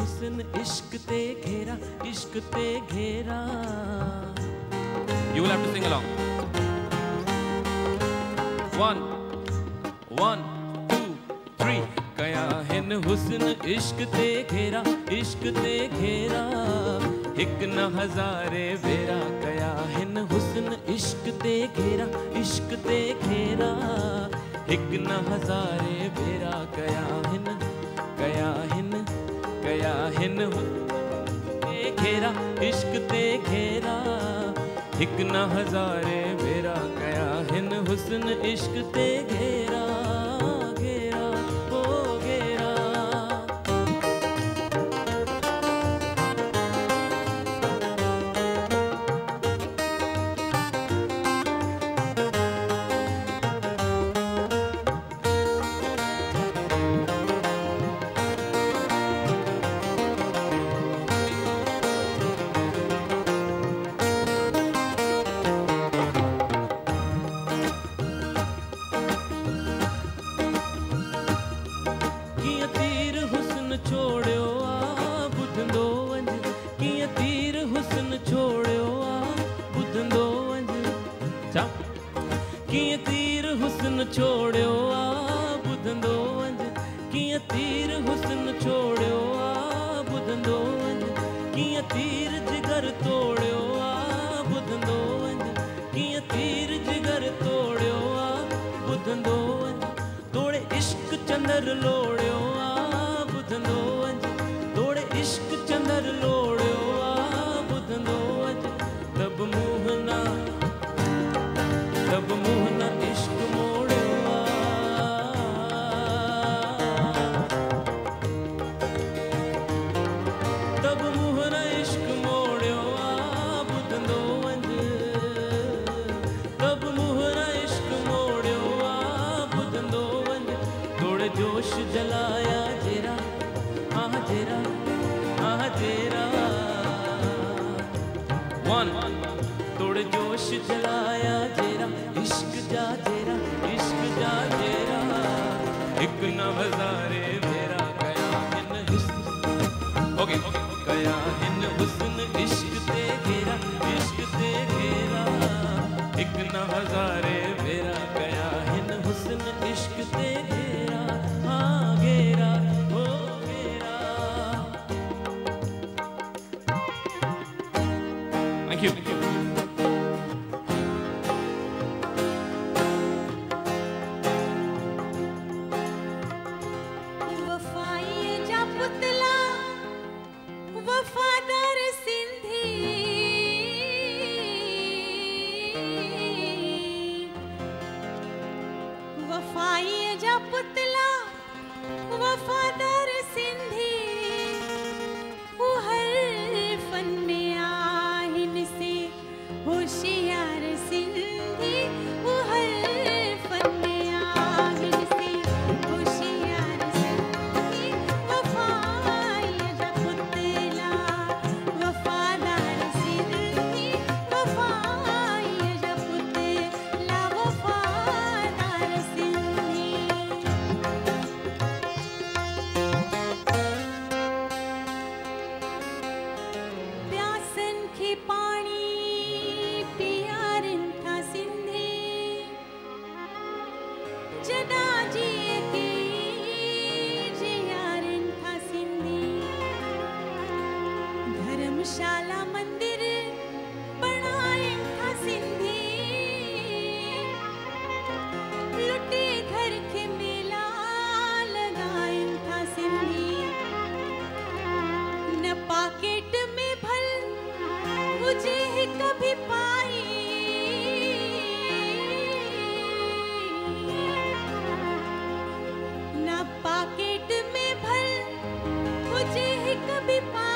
हुस्न इश्क ते घेरा, इश्क ते घेरा. You will have to sing along. 1, 1, 2, 3. कया हिन हुस्न इश्क ते घेरा, इश्क ते घेरा. एक न हजारे बेरा. कया हिन हुस्न इश्क ते घेरा, इश्क ते घेरा. एक न हजारे बेरा. कया हिन, कया हिन, कया हिन ते घेरा, इश्क ते घेरा. एक न हजारे बेरा. कया हिन हुस्न इश्क ते घेरा, घेरा ओ घेरा. छोड़ियो आ बुधंदो वंज. कीअं तीर हुस्न छोड़ियो आ बुधंदो वंज. छा कीअं तीर हुस्न छोड़ियो आ बुधंदो वंज. कीअं तीर हुस्न छोड़ियो आ बुधंदो वंज. कीअं तीर जिगर तोड़ियो आ बुधंदो वंज. कीअं तीर जिगर तोड़ियो आ बुधंदो वंज. तोड़े इश्क चंदर लोड़ियो आ बुधंदो वंज. तोड़े इश्क चंदर लोड़ियो आ बुधंदो वंज. तब मोहना, तब मोहना इश्क मोड़ियो आ. तब मोहना इश्क मोड़ियो आ बुधंदो वंज. तब मोहना इश्क मोड़ियो आ बुधंदो वंज. तोड़े जोश जलाया जेरा, हाँ जेरा, हाँ जेरा. 1. तोड़े जोश जलाया जेरा, इश्क जा जेरा, इश्क जा जेरा. एक न हजारे मेरा. कया हिन हुस्न, ओके, कया हिन हुस्न इश्क ते घेरा, इश्क ते घेरा. एक न हजारे मेरा. कया हिन हुस्न इश्क ते घेरा, हाँ घेरा ओ घेरा. Thank you. वफाई जा पुतला वफादार सिंधी. वफाई जा पुतला वफादार सिंधी. वो हर फन में आहिन से होशियार सिंधी. वो हर फन में आहिन से होशियार सिंधी. वफाई जा पुतला वफादार सिंधी. वफाई जा पुतला वफादार सिंधी. प्यासन खे पाणी पियारन था सिंधी. जडा जिए के जियारन था सिंधी. धर्मशाला मंदिर बनायन था सिंधी. लुटे घर के मेला लगायन था सिंधी. न पाकेट में भल मुझे ही कभी पाई. न पाकेट में भल मुझे ही कभी पाई.